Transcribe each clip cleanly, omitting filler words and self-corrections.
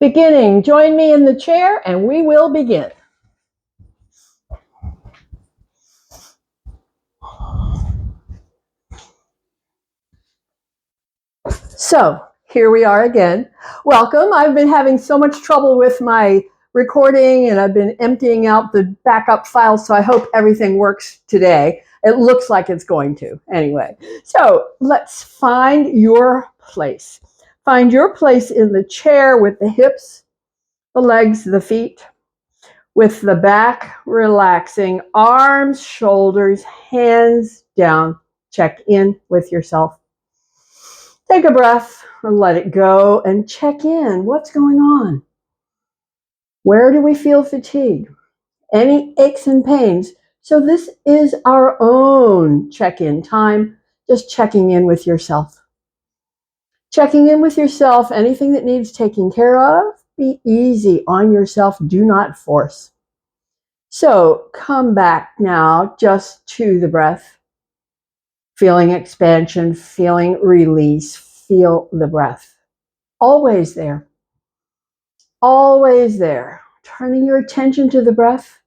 Beginning, join me in the chair and we will begin. So, here we are again. Welcome. I've been having so much trouble with my recording and I've been emptying out the backup files, so I hope everything works today. It looks like it's going to anyway. So, let's find your place. Find your place in the chair with the hips, the legs, the feet, with the back relaxing, arms, shoulders, hands down. Check in with yourself. Take a breath and let it go and check in. What's going on? Where do we feel fatigue? Any aches and pains? So this is our own check-in time, just checking in with yourself. Checking in with yourself, anything that needs taking care of, be easy on yourself. Do not force. So come back now just to the breath. Feeling expansion, feeling release, feel the breath. Always there. Always there. Turning your attention to the breath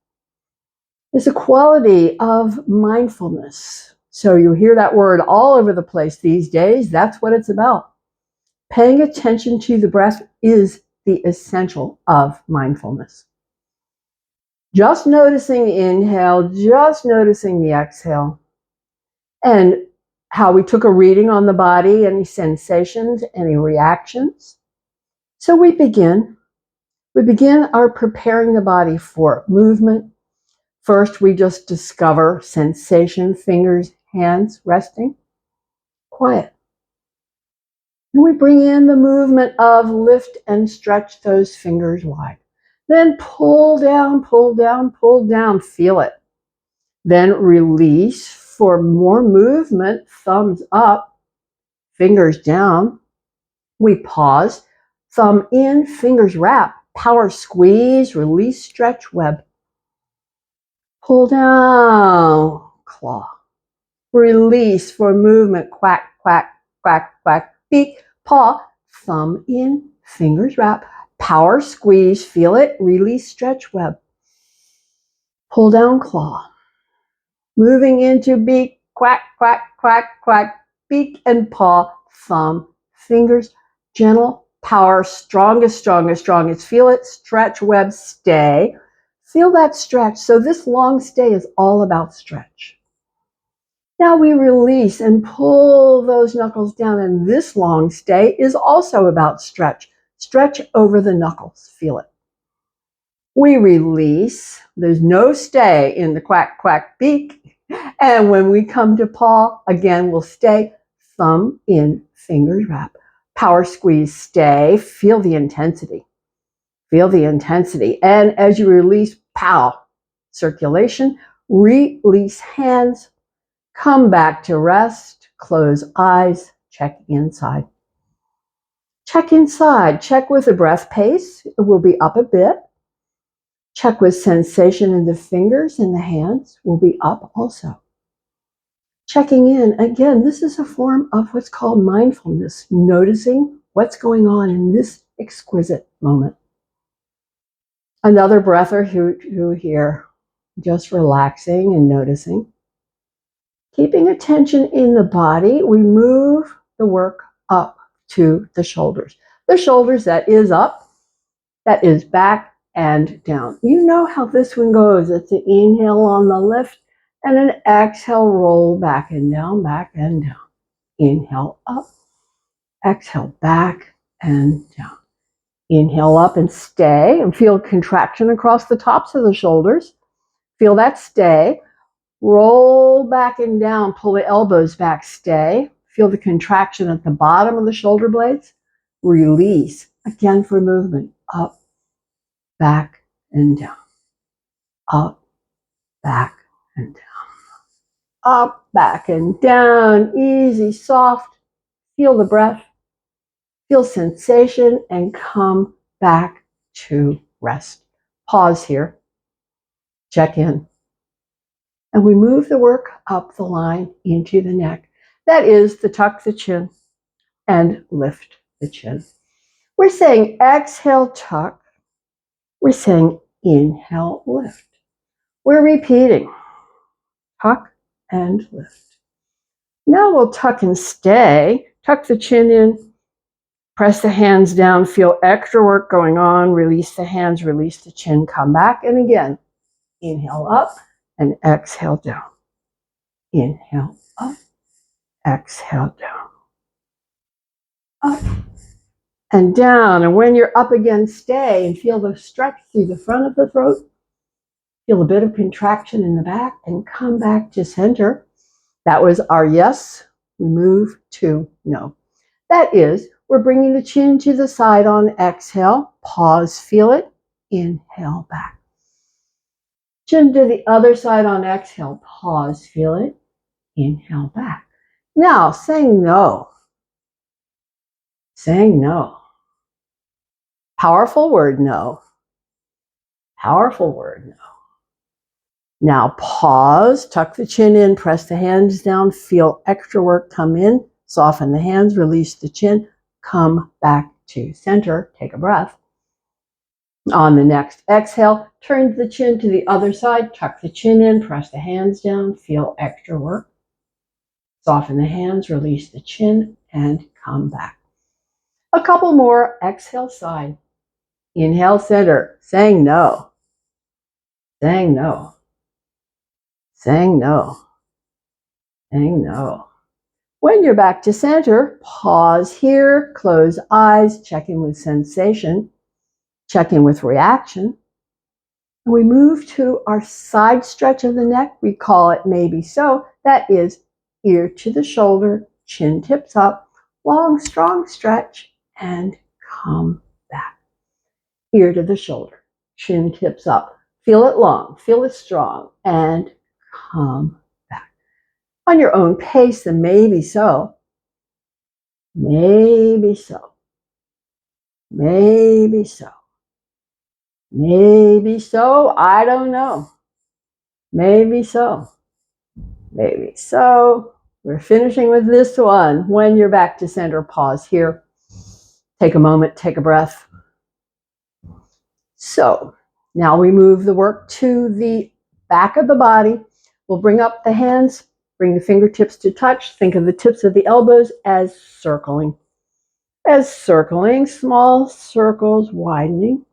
is a quality of mindfulness. So you hear that word all over the place these days. That's what it's about. Paying attention to the breath is the essential of mindfulness. Just noticing the inhale, just noticing the exhale. And how we took a reading on the body, any sensations, any reactions. So we begin our preparing the body for movement. First, we just discover sensation, fingers, hands resting, quiet. And we bring in the movement of lift and stretch those fingers wide. Then pull down, pull down, pull down, feel it. Then release for more movement, thumbs up, fingers down. We pause, thumb in, fingers wrap, power squeeze, release, stretch, web. Pull down, claw. Release for movement, quack, quack, quack, quack, beak, paw, thumb in, fingers wrap, power squeeze, feel it, release, stretch, web. Pull down, claw. Moving into beak, quack, quack, quack, quack, beak and paw, thumb, fingers, gentle, power, strongest, strongest, strongest. Feel it, stretch, web, stay. Feel that stretch. So this long stay is all about stretch. Now we release and pull those knuckles down, and this long stay is also about stretch. Stretch over the knuckles. Feel it. We release. There's no stay in the quack, quack, beak. And when we come to paw, again, we'll stay. Thumb in, fingers wrap. Power squeeze, stay. Feel the intensity. Feel the intensity. And as you release, pow, circulation, release hands, come back to rest, close eyes, check inside. Check inside. Check with the breath pace. It will be up a bit. Check with sensation in the fingers and the hands will be up also. Checking in, again, this is a form of what's called mindfulness, noticing what's going on in this exquisite moment. Another breath or two here, just relaxing and noticing. Keeping attention in the body, we move the work up to the shoulders. The shoulders, that is up, that is back, and down. You know how this one goes. It's an inhale on the lift and an exhale, roll back and down, back and down. Inhale up, exhale back and down. Inhale up and stay and feel contraction across the tops of the shoulders. Feel that stay. Roll back and down, pull the elbows back, stay. Feel the contraction at the bottom of the shoulder blades. Release, again for movement, up, back and down, up, back and down, up, back and down, easy, soft. Feel the breath, feel sensation, and come back to rest. Pause here, check in. And we move the work up the line into the neck. That is to tuck the chin and lift the chin. We're saying exhale, tuck. We're saying inhale, lift. We're repeating. Tuck and lift. Now we'll tuck and stay. Tuck the chin in. Press the hands down. Feel extra work going on. Release the hands. Release the chin. Come back. And again, inhale up and exhale down. Inhale up. Exhale down. Up and down. And when you're up again, stay and feel the stretch through the front of the throat. Feel a bit of contraction in the back and come back to center. That was our yes. We move to no. That is, we're bringing the chin to the side on exhale. Pause, feel it. Inhale back. Chin to the other side on exhale. Pause, feel it. Inhale back. Now, saying no. Saying no. Powerful word, no. Powerful word, no. Now pause, tuck the chin in, press the hands down, feel extra work come in, soften the hands, release the chin, come back to center, take a breath. On the next exhale, turn the chin to the other side, tuck the chin in, press the hands down, feel extra work. Soften the hands, release the chin, and come back. A couple more, exhale side. Inhale center, saying no. Saying no. Saying no. Saying no. When you're back to center, pause here, close eyes, check in with sensation, check in with reaction. And we move to our side stretch of the neck. We call it maybe so. That is ear to the shoulder, chin tips up, long, strong stretch, and come back. Ear to the shoulder, chin tips up. Feel it long, feel it strong, and come back. On your own pace, then maybe so. Maybe so. Maybe so. Maybe so. I don't know. Maybe so. Maybe so. We're finishing with this one. When you're back to center, pause here. Take a moment, take a breath. So now we move the work to the back of the body. We'll bring up the hands, bring the fingertips to touch. Think of the tips of the elbows as circling. As circling, small circles widening.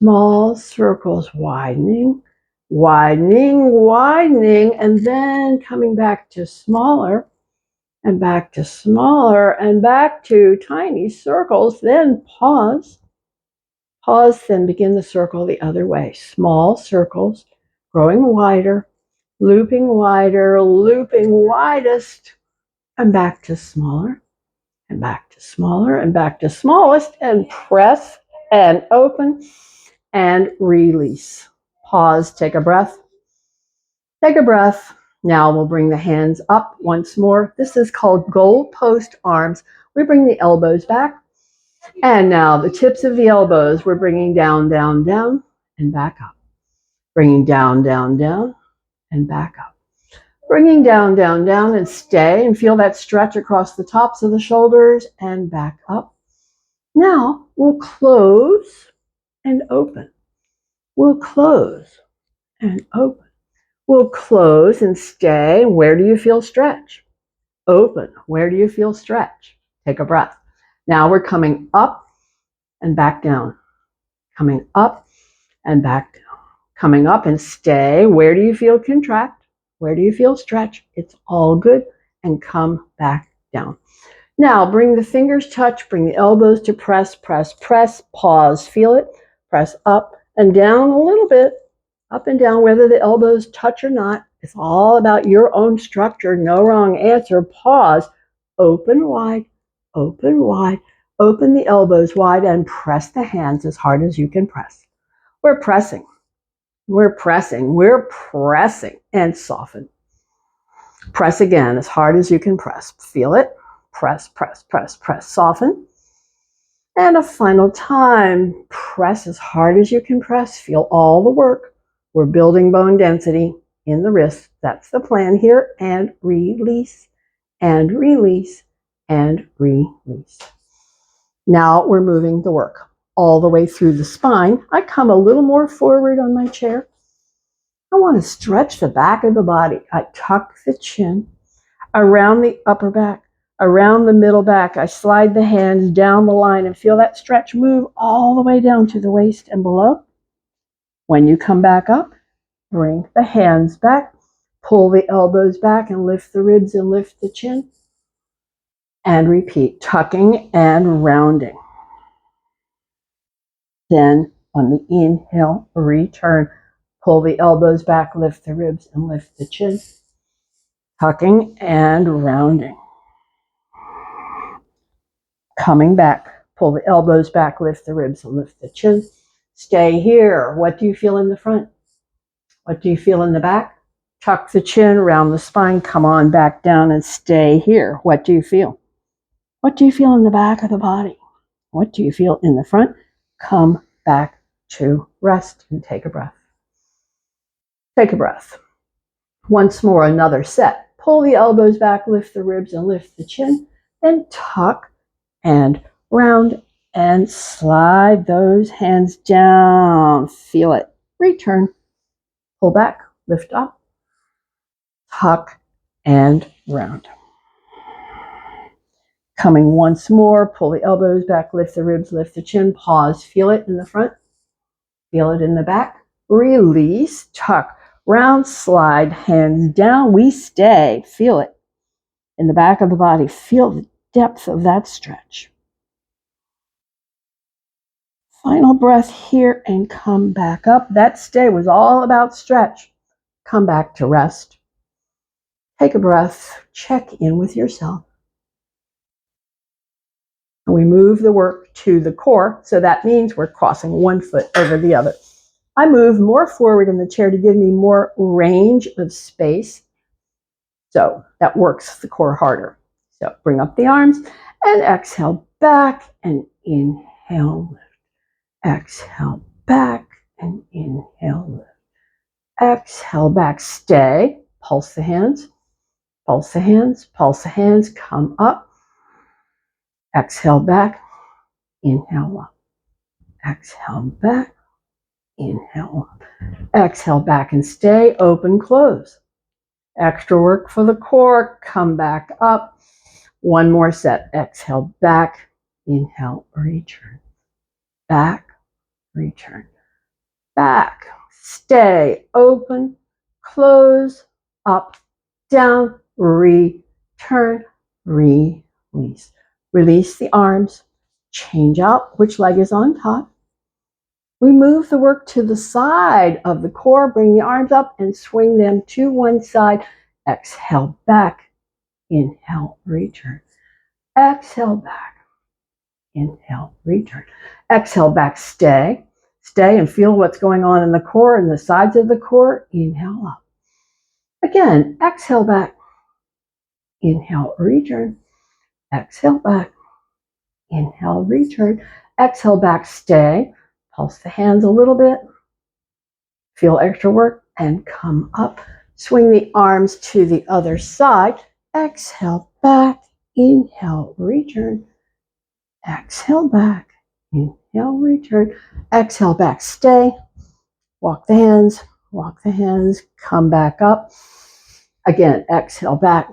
Small circles widening, widening, widening, and then coming back to smaller and back to smaller and back to tiny circles. Then pause. Pause, then begin the circle the other way. Small circles, growing wider, looping widest, and back to smaller, and back to smaller, and back to smallest, and press and open. And release. Pause, take a breath. Take a breath. Now we'll bring the hands up once more. This is called goalpost arms. We bring the elbows back. And now the tips of the elbows, we're bringing down, down, down, and back up. Bringing down, down, down, and back up. Bringing down, down, down, and stay and feel that stretch across the tops of the shoulders and back up. Now we'll close and open. We'll close and open. We'll close and stay. Where do you feel stretch? Open. Where do you feel stretch? Take a breath. Now we're coming up and back down. Coming up and back down. Coming up and stay. Where do you feel contract? Where do you feel stretch? It's all good. And come back down. Now bring the fingers touch. Bring the elbows to press, press, press. Pause. Feel it. Press up and down a little bit. Up and down, whether the elbows touch or not. It's all about your own structure. No wrong answer. Pause. Open wide. Open wide. Open the elbows wide and press the hands as hard as you can press. We're pressing. We're pressing. We're pressing. And soften. Press again as hard as you can press. Feel it. Press, press, press, press. Soften. And a final time. Press as hard as you can press. Feel all the work. We're building bone density in the wrist. That's the plan here. And release, and release, and release. Now we're moving the work all the way through the spine. I come a little more forward on my chair. I want to stretch the back of the body. I tuck the chin around the upper back, around the middle back. I slide the hands down the line and feel that stretch move all the way down to the waist and below. When you come back up, bring the hands back, pull the elbows back and lift the ribs and lift the chin. And repeat, tucking and rounding. Then on the inhale, return. Pull the elbows back, lift the ribs and lift the chin. Tucking and rounding. Coming back, pull the elbows back, lift the ribs and lift the chin. Stay here. What do you feel in the front? What do you feel in the back? Tuck the chin, round the spine, come on back down and stay here. What do you feel? What do you feel in the back of the body? What do you feel in the front? Come back to rest and take a breath. Take a breath. Once more, another set. Pull the elbows back, lift the ribs and lift the chin. Then tuck and round and slide those hands down. Feel it. Return. Pull back, lift up, tuck and round. Coming once more, pull the elbows back, lift the ribs, lift the chin, pause, feel it in the front, feel it in the back, release, tuck, round, slide, hands down, we stay, feel it in the back of the body, feel the depth of that stretch. Final breath here and come back up. That stay was all about stretch. Come back to rest. Take a breath, check in with yourself. We move the work to the core, so that means we're crossing one foot over the other. I move more forward in the chair to give me more range of space, so that works the core harder. So bring up the arms and exhale back and inhale, lift. Exhale back and inhale, lift. Exhale back, stay, pulse the hands, pulse the hands, pulse the hands, come up. Exhale back, inhale up. Exhale back, inhale up. Exhale back and stay, open, close. Extra work for the core, come back up. One more set, exhale back, inhale, return. Back, return. Back, stay, open, close, up, down, return, release. Release the arms, change out which leg is on top. We move the work to the side of the core, bring the arms up and swing them to one side. Exhale back, inhale, return. Exhale back, inhale, return. Exhale back, stay. Stay and feel what's going on in the core and the sides of the core. Inhale up. Again, exhale back, inhale, return. Exhale back, inhale, return. Exhale back, stay. Pulse the hands a little bit. Feel extra work and come up. Swing the arms to the other side. Exhale back, inhale, return. Exhale back, inhale, return. Exhale back, stay. Walk the hands, come back up. Again, exhale back,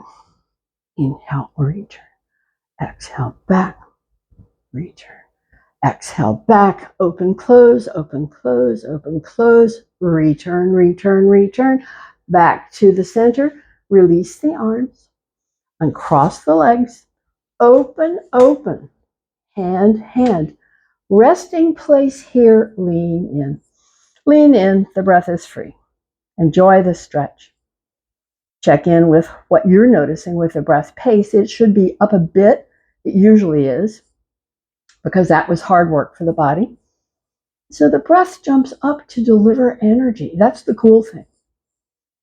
inhale, return. Exhale back, return. Exhale back, open, close, open, close, open, close, return, return, return. Back to the center, release the arms, uncross the legs, open, open, hand, hand. Resting place here, lean in. Lean in, the breath is free. Enjoy the stretch. Check in with what you're noticing with the breath pace. It should be up a bit. It usually is, because that was hard work for the body. So the breath jumps up to deliver energy. That's the cool thing.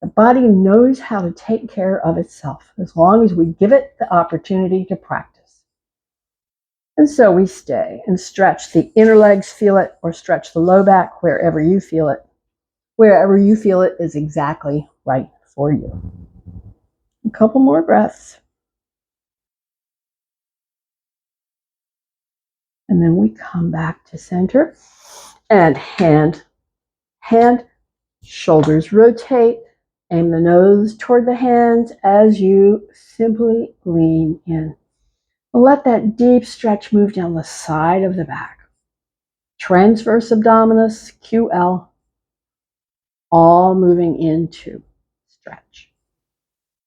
The body knows how to take care of itself as long as we give it the opportunity to practice. And so we stay and stretch the inner legs, feel it, or stretch the low back wherever you feel it. Wherever you feel it is exactly right for you. A couple more breaths. And then we come back to center and hand, shoulders rotate, aim the nose toward the hands as you simply lean in. Let that deep stretch move down the side of the back. Transverse abdominis, QL, all moving into stretch.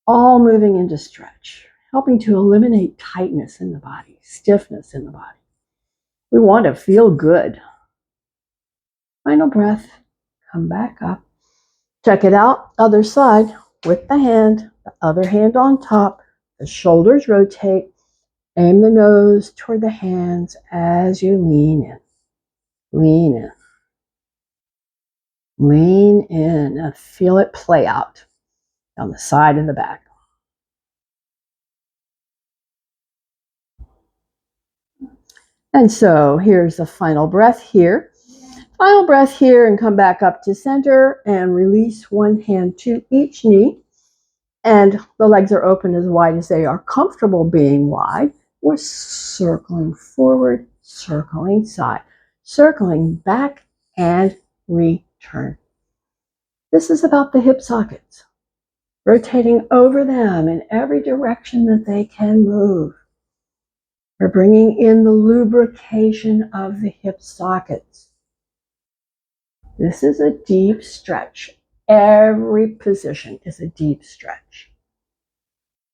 All moving into stretch, helping to eliminate tightness in the body, stiffness in the body. We want to feel good. Final breath, come back up. Check it out, other side, with the other hand on top, the shoulders rotate, aim the nose toward the hands as you lean in. Lean in. Lean in and feel it play out on the side and the back. And so here's the final breath here. Final breath here and come back up to center and release one hand to each knee. And the legs are open as wide as they are comfortable being wide. We're circling forward, circling side, circling back and return. This is about the hip sockets, rotating over them in every direction that they can move. We're bringing in the lubrication of the hip sockets. This is a deep stretch. Every position is a deep stretch.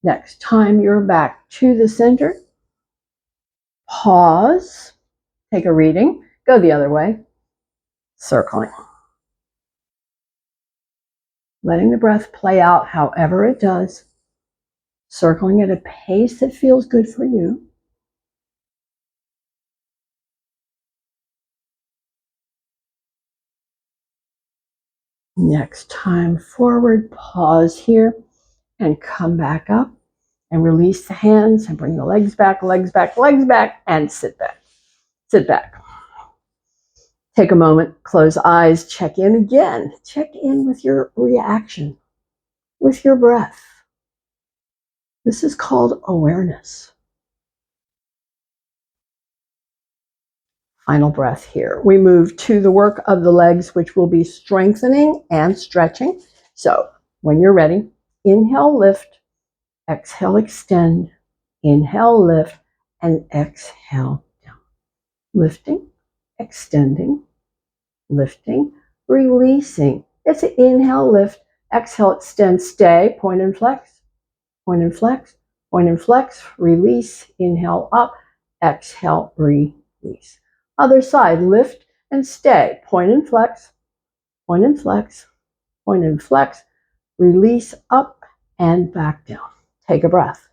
Next time you're back to the center, pause, take a reading, go the other way, circling. Letting the breath play out however it does, circling at a pace that feels good for you. Next time forward, pause here and come back up and release the hands and bring the legs back, legs back, legs back, and sit back. Sit back. Take a moment, close eyes, check in again. Check in with your reaction, with your breath. This is called awareness. Final breath here. We move to the work of the legs, which will be strengthening and stretching. So when you're ready, inhale, lift, exhale, extend, inhale, lift, and exhale down. Lifting, extending, lifting, releasing. It's an inhale, lift, exhale, extend, stay, point and flex, point and flex, point and flex, release, inhale up, exhale, release. Other side, lift and stay, point and flex, point and flex, point and flex, release up and back down. Take a breath.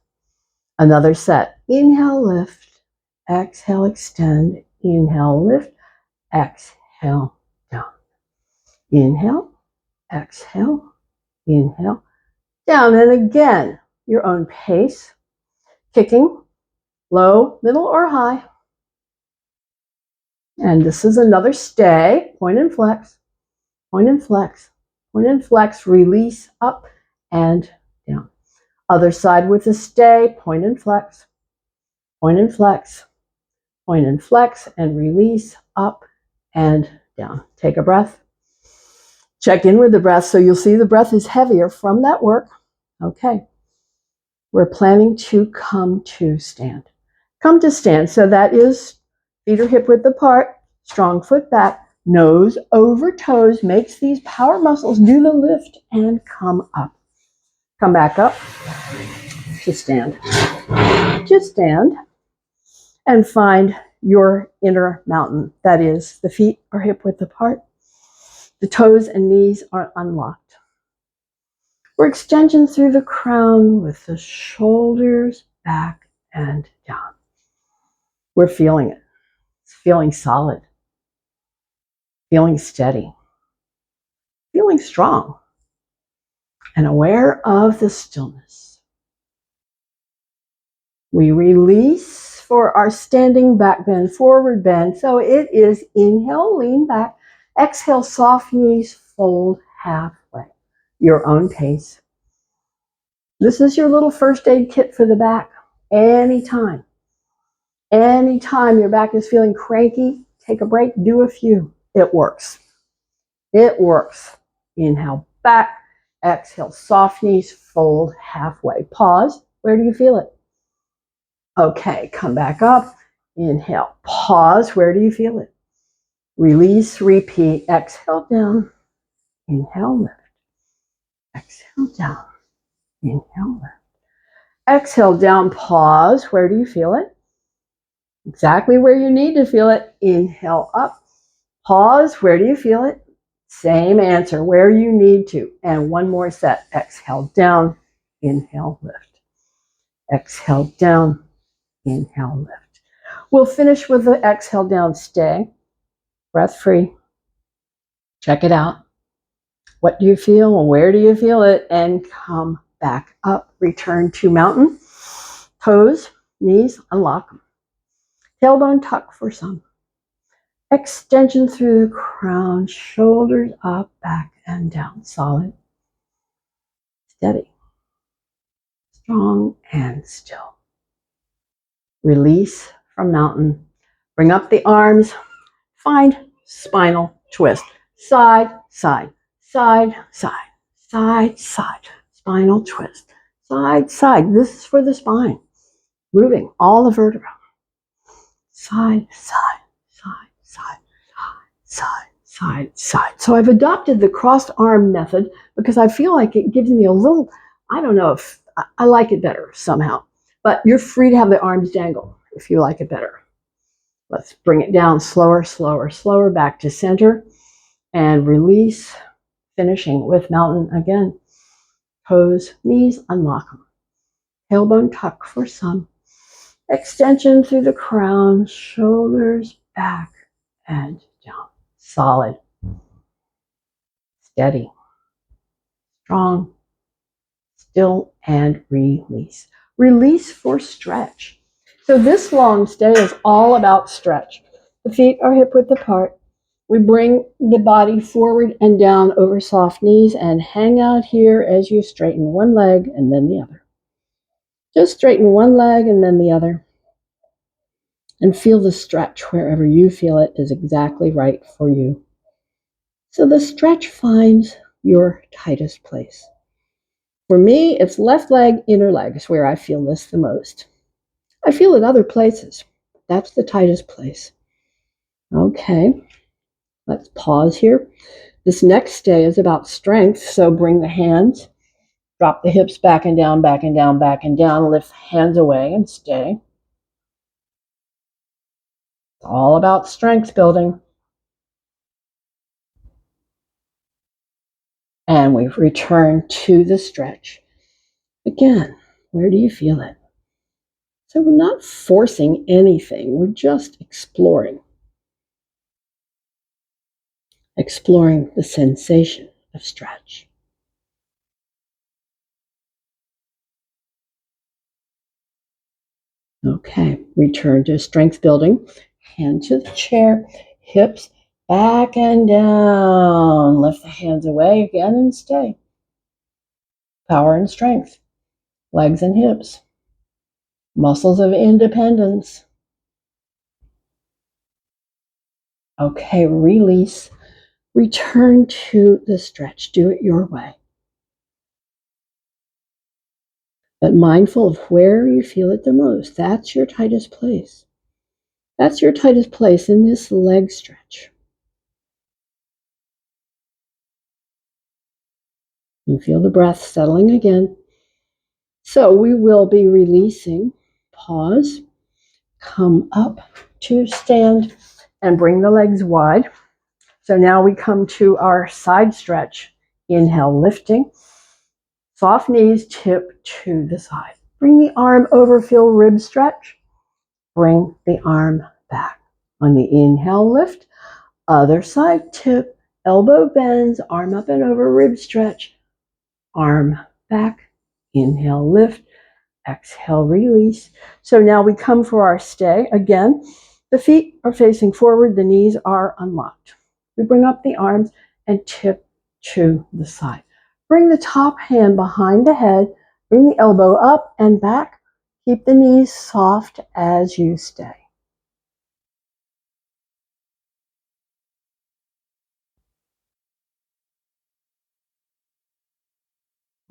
Another set. Inhale, lift, exhale, extend, inhale, lift, exhale, down. Inhale, exhale, inhale, down. And again, your own pace, kicking, low, middle, or high. And this is another stay, point and flex, point and flex, point and flex, release up and down. Other side with a stay, point and flex, point and flex, point and flex, and release up and down. Take a breath. Check in with the breath so you'll see the breath is heavier from that work. Okay. We're planning to come to stand. Come to stand. So that is feet are hip width apart, strong foot back, nose over toes, makes these power muscles do the lift and come up. Come back up to stand. Just stand and find your inner mountain. That is, the feet are hip width apart. The toes and knees are unlocked. We're extension through the crown with the shoulders back and down. We're feeling it. It's feeling solid. Feeling steady. Feeling strong. And aware of the stillness. We release for our standing back bend, forward bend. So it is inhale, lean back. Exhale, soft knees, fold halfway. Your own pace. This is your little first aid kit for the back. Anytime. Anytime your back is feeling cranky, take a break, do a few. It works. It works. Inhale back, exhale, soft knees, fold halfway. Pause. Where do you feel it? Okay, come back up. Inhale, pause. Where do you feel it? Release, repeat. Exhale down. Inhale, lift. Exhale down. Inhale, lift. Exhale down, pause. Where do you feel it? Exactly where you need to feel it. Inhale up. Pause. Where do you feel it? Same answer, where you need to. And one more set. Exhale down. Inhale, lift. Exhale down. Inhale, lift. We'll finish with the exhale down, stay. Breath free. Check it out. What do you feel and where do you feel it? And come back up. Return to mountain. Toes, knees, unlock them. Tailbone tuck for some. Extension through the crown, shoulders up, back, and down. Solid. Steady. Strong and still. Release from mountain. Bring up the arms. Find spinal twist. Side, side, side, side, side, side. Spinal twist. Side, side. This is for the spine. Moving all the vertebrae. Side, side, side, side, side, side, side. So I've adopted the crossed arm method because I feel like it gives me a little, I don't know if I like it better somehow, but you're free to have the arms dangle if you like it better. Let's bring it down slower, slower, slower, back to center and release, finishing with mountain again. Toes, knees, unlock them. Tailbone tuck for some. Extension through the crown, shoulders back and down. Solid. Steady. Strong. Still and release. Release for stretch. So this long stay is all about stretch. The feet are hip width apart. We bring the body forward and down over soft knees and hang out here as you straighten one leg and then the other. Just straighten one leg and then the other. And feel the stretch wherever you feel it is exactly right for you. So the stretch finds your tightest place. For me, it's left leg, inner leg is where I feel this the most. I feel it other places. That's the tightest place. Okay, let's pause here. This next stay is about strength, so bring the hands, drop the hips back and down, back and down, back and down, lift hands away and stay. It's all about strength building. And we've returned to the stretch. Again, where do you feel it? So we're not forcing anything, we're just exploring. Exploring the sensation of stretch. Okay, return to strength building. Hand to the chair, hips back and down. Lift the hands away again and stay. Power and strength. Legs and hips. Muscles of independence. Okay, release. Return to the stretch. Do it your way. But mindful of where you feel it the most. That's your tightest place. That's your tightest place in this leg stretch. You feel the breath settling again. So we will be releasing. Pause. Come up to stand and bring the legs wide. So now we come to our side stretch. Inhale, lifting. Soft knees tip to the side. Bring the arm over, feel rib stretch. Bring the arm back. On the inhale, lift. Other side tip. Elbow bends, arm up and over, rib stretch. Arm back. Inhale, lift. Exhale, release. So now we come for our stay. Again, the feet are facing forward, the knees are unlocked. We bring up the arms and tip to the side. Bring the top hand behind the head, bring the elbow up and back. Keep the knees soft as you stay.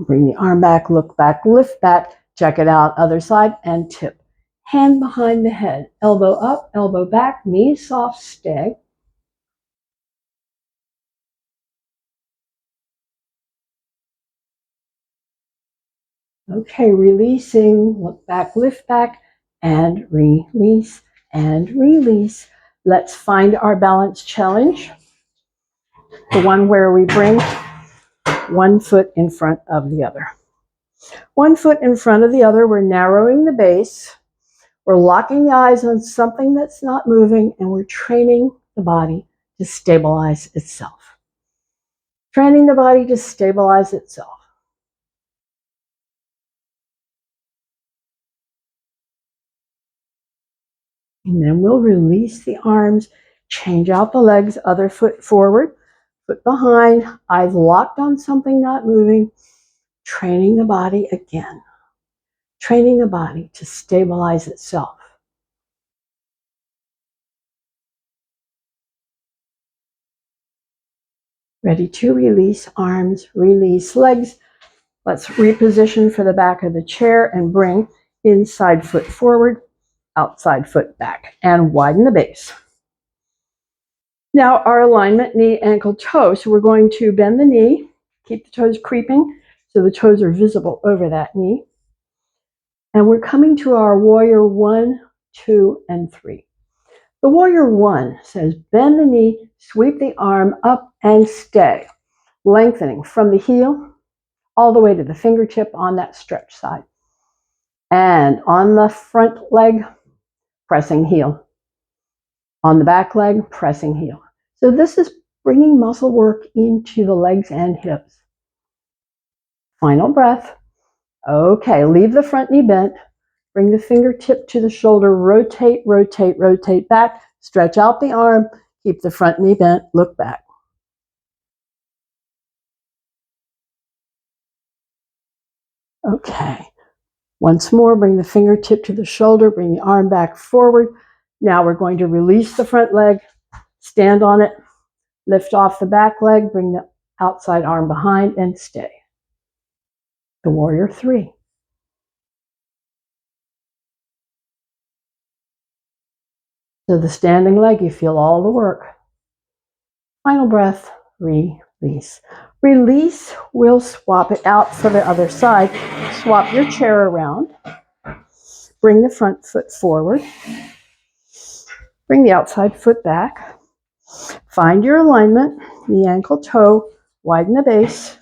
Bring the arm back, look back, lift back, check it out, other side, and tip. Hand behind the head, elbow up, elbow back, knees soft, stay. Okay, releasing, look back, lift back, and release, and release. Let's find our balance challenge. The one where we bring one foot in front of the other. One foot in front of the other, we're narrowing the base. We're locking the eyes on something that's not moving, and we're training the body to stabilize itself. Training the body to stabilize itself. And then we'll release the arms, change out the legs, other foot forward, foot behind, eyes locked on something not moving, training the body again. Training the body to stabilize itself. Ready to release arms, release legs. Let's reposition for the back of the chair and bring inside foot forward, outside foot back, and widen the base. Now our alignment, knee, ankle, toe. So we're going to bend the knee, keep the toes creeping so the toes are visible over that knee. And we're coming to our warrior 1, 2, and 3. The warrior 1 says bend the knee, sweep the arm up and stay, lengthening from the heel all the way to the fingertip on that stretch side. And on the front leg, pressing heel. On the back leg, pressing heel. So this is bringing muscle work into the legs and hips. Final breath. Okay, leave the front knee bent. Bring the fingertip to the shoulder. Rotate, rotate, rotate back. Stretch out the arm. Keep the front knee bent. Look back. Okay. Once more, bring the fingertip to the shoulder. Bring the arm back forward. Now we're going to release the front leg. Stand on it. Lift off the back leg. Bring the outside arm behind and stay. The warrior 3. So the standing leg, you feel all the work. Final breath, release. Release, we'll swap it out for the other side. Swap your chair around. Bring the front foot forward. Bring the outside foot back. Find your alignment, the ankle, toe, widen the base.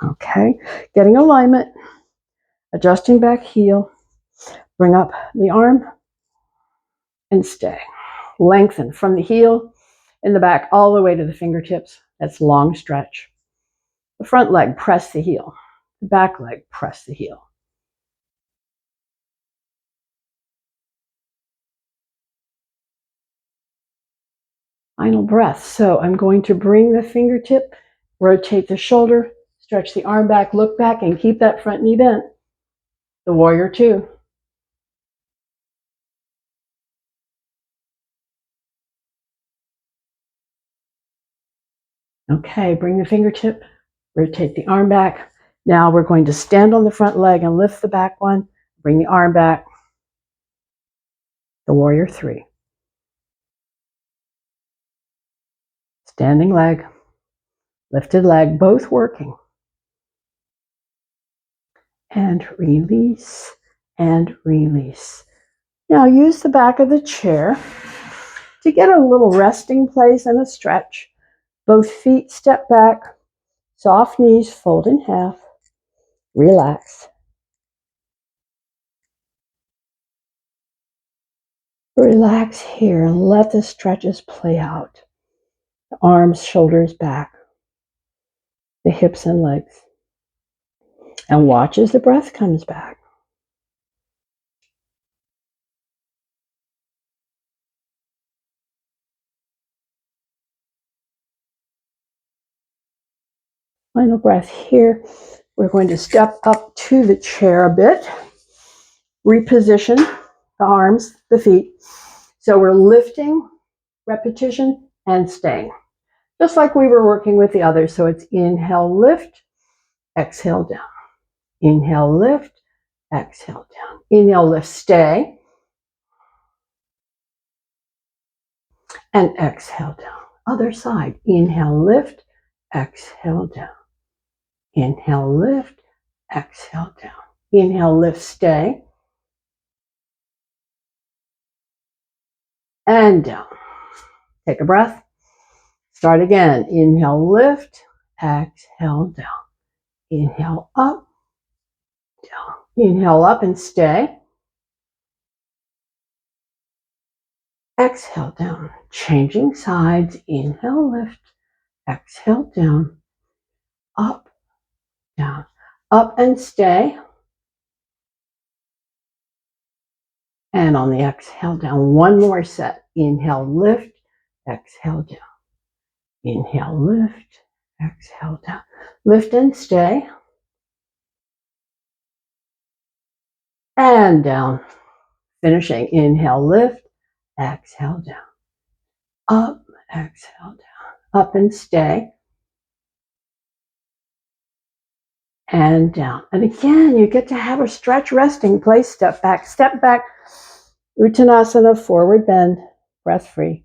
Okay, getting alignment, adjusting back heel. Bring up the arm and stay. Lengthen from the heel in the back all the way to the fingertips. That's long stretch. The front leg, press the heel. The back leg, press the heel. Final breath. So I'm going to bring the fingertip, rotate the shoulder, stretch the arm back, look back, and keep that front knee bent. The warrior 2. Okay, bring the fingertip, rotate the arm back. Now we're going to stand on the front leg and lift the back one. Bring the arm back. The warrior 3. Standing leg, lifted leg, both working. And release, and release. Now use the back of the chair to get a little resting place and a stretch. Both feet step back, soft knees fold in half, relax. Relax here and let the stretches play out. The arms, shoulders back, the hips and legs. And watch as the breath comes back. Final breath here. We're going to step up to the chair a bit. Reposition the arms, the feet. So we're lifting, repetition, and staying. Just like we were working with the others. So it's inhale, lift, exhale down. Inhale, lift, exhale down. Inhale, lift, stay, and exhale down. Other side. Inhale, lift, exhale down. Inhale, lift, exhale down. Inhale, lift, stay, and down. Take a breath. Start again. Inhale, lift, exhale down. Inhale, up, down. Inhale, up and stay. Exhale down. Changing sides. Inhale, lift, exhale down, up, down, up and stay. And on the exhale down, one more set. Inhale, lift, exhale down. Inhale, lift, exhale down. Lift and stay. And down. Finishing. Inhale, lift, exhale down. Up, exhale down. Up and stay. And down. And again, you get to have a stretch resting place. Step back, Uttanasana, forward bend, breath free.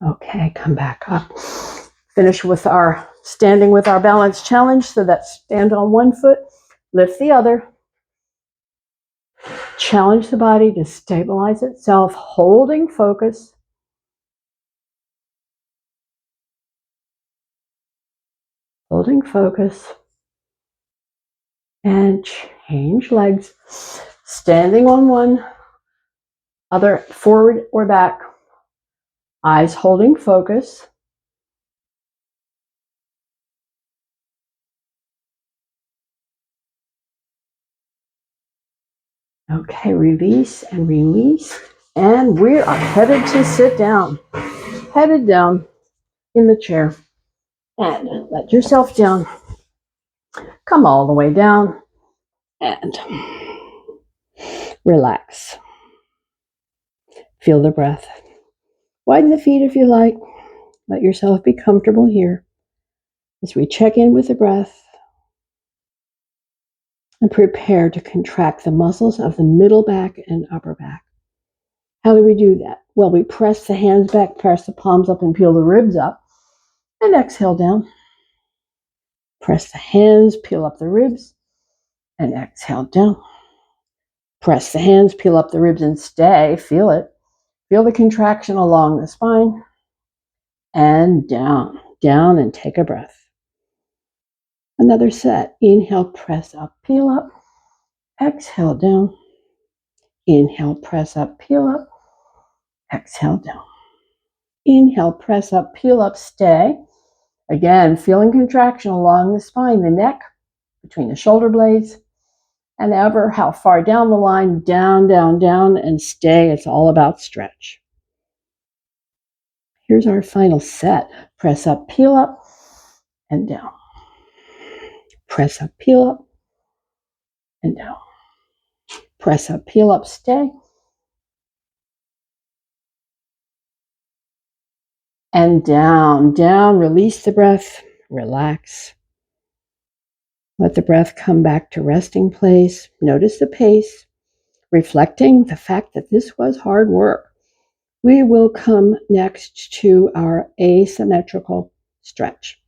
Okay, come back up. Finish with our standing with our balance challenge. So that's stand on one foot, lift the other. Challenge the body to stabilize itself, holding focus. Holding focus. And change legs. Standing on one, other forward or back. Eyes holding focus. Okay, release and release. And we are headed to sit down. Headed down in the chair. And let yourself down. Come all the way down. And relax. Feel the breath. Widen the feet if you like. Let yourself be comfortable here as we check in with the breath and prepare to contract the muscles of the middle back and upper back. How do we do that? Well, we press the hands back, press the palms up and peel the ribs up, and exhale down. Press the hands, peel up the ribs, and exhale down. Press the hands, peel up the ribs, and stay. Feel it. Feel the contraction along the spine. And down, down, and take a breath. Another set. Inhale, press up, peel up. Exhale down. Inhale, press up, peel up. Exhale down. Inhale, press up, peel up, stay. Again, feeling contraction along the spine, the neck, between the shoulder blades, and ever how far down the line, down, down, down, and stay. It's all about stretch. Here's our final set. Press up, peel up, and down. Press up, peel up, and down. Press up, peel up, stay. And down, down, release the breath, relax. Let the breath come back to resting place. Notice the pace, reflecting the fact that this was hard work. We will come next to our asymmetrical stretch.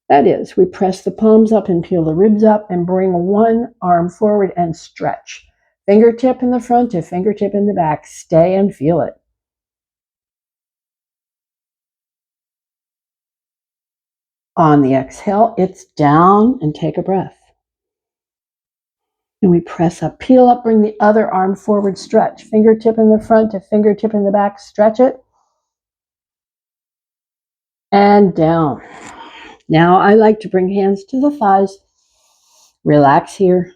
That is, we press the palms up and peel the ribs up and bring one arm forward and stretch. Fingertip in the front to fingertip in the back. Stay and feel it. On the exhale, it's down and take a breath. And we press up, peel up, bring the other arm forward, stretch. Fingertip in the front to fingertip in the back, stretch it. And down. Now I like to bring hands to the thighs. Relax here.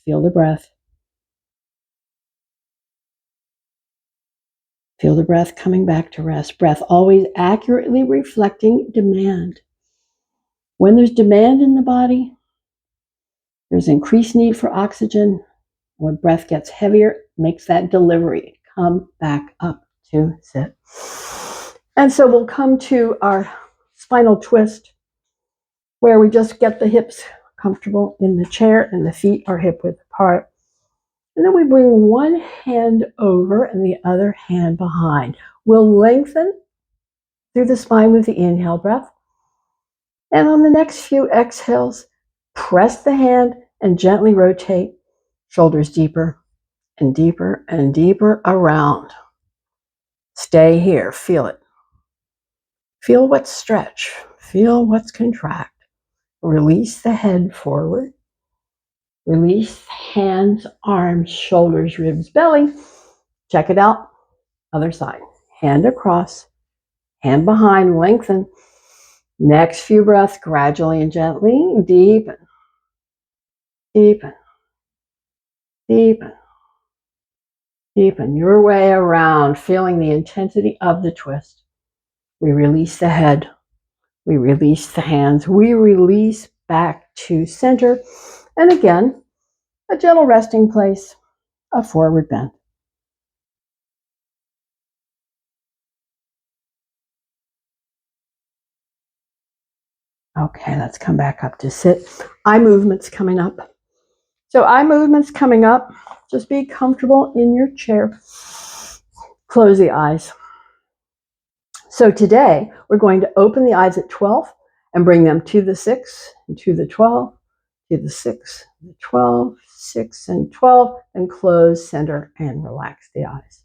Feel the breath. Feel the breath coming back to rest. Breath always accurately reflecting demand. When there's demand in the body, There's increased need for oxygen. When breath gets heavier, makes that delivery come back up to sit. And so we'll come to our spinal twist, where we just get the hips comfortable in the chair and the feet are hip width apart. And then we bring one hand over and the other hand behind. We'll lengthen through the spine with the inhale breath. And on the next few exhales, press the hand and gently rotate, shoulders deeper and deeper and deeper around. Stay here, feel it. Feel what's stretch, feel what's contract. Release the head forward. Release hands, arms, shoulders, ribs, belly. Check it out. Other side. Hand across, hand behind, lengthen. Next few breaths, gradually and gently, deepen, deepen, deepen, deepen your way around, feeling the intensity of the twist. We release the head, we release the hands, we release back to center. And again, a gentle resting place, a forward bend. Okay, let's come back up to sit. Eye movements coming up. So eye movements coming up. Just be comfortable in your chair. Close the eyes. So today we're going to open the eyes at 12 and bring them to the 6 and to the 12, to the 6, the 12, 6 and 12, and close, center, and relax the eyes.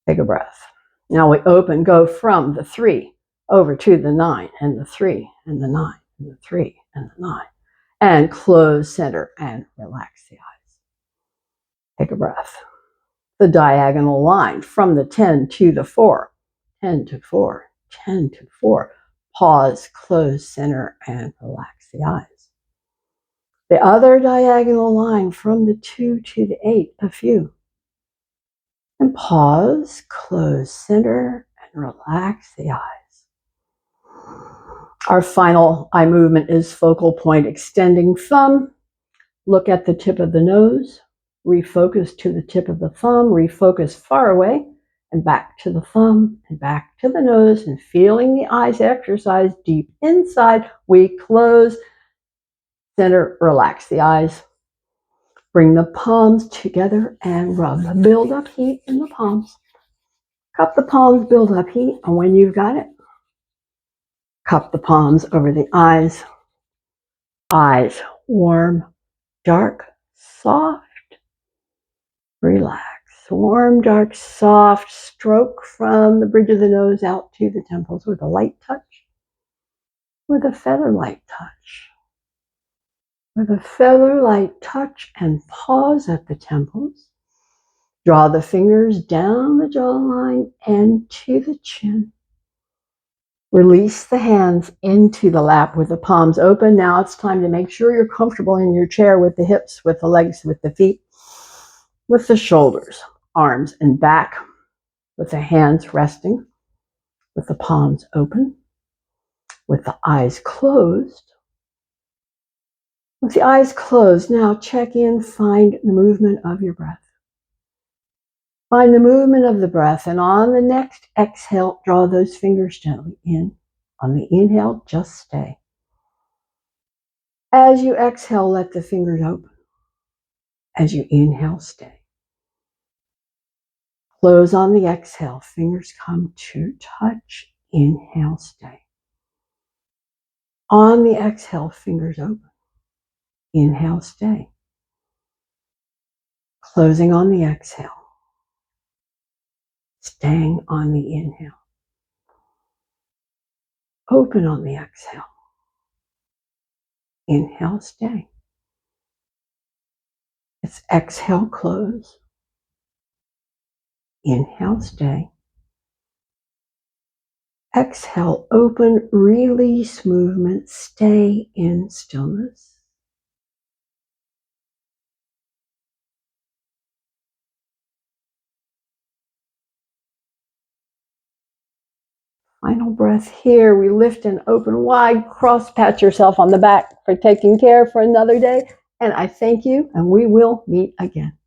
Take a breath. Now we open, go from the 3 over to the 9 and the 3 and the 9 and the 3 and the 9, and close, center, and relax the eyes. Take a breath. The diagonal line from the 10 to the 4, 10 to 4, 10 to 4. Pause, close, center, and relax the eyes. The other diagonal line from the 2 to the 8, a few. And pause, close, center, and relax the eyes. Our final eye movement is focal point extending thumb. Look at the tip of the nose. Refocus to the tip of the thumb. Refocus far away and back to the thumb and back to the nose, and feeling the eyes exercise deep inside. We close, center, relax the eyes. Bring the palms together and rub. Build up heat in the palms. Cup the palms, build up heat. And when you've got it, cup the palms over the eyes. Eyes warm, dark, soft. Relax. Warm, dark, soft. Stroke from the bridge of the nose out to the temples with a light touch. With a feather light touch. With a feather light touch, and pause at the temples. Draw the fingers down the jawline and to the chin. Release the hands into the lap with the palms open. Now it's time to make sure you're comfortable in your chair with the hips, with the legs, with the feet, with the shoulders, arms, and back, with the hands resting, with the palms open, with the eyes closed. With the eyes closed, now check in, find the movement of your breath. Find the movement of the breath, and on the next exhale, draw those fingers gently in. On the inhale, just stay. As you exhale, let the fingers open. As you inhale, stay. Close on the exhale, fingers come to touch. Inhale, stay. On the exhale, fingers open. Inhale, stay. Closing on the exhale. Staying on the inhale. Open on the exhale. Inhale, stay. It's exhale, close. Inhale, stay. Exhale, open, release movement, stay in stillness. Final breath here. We lift and open wide. Cross pat yourself on the back for taking care for another day. And I thank you, and we will meet again.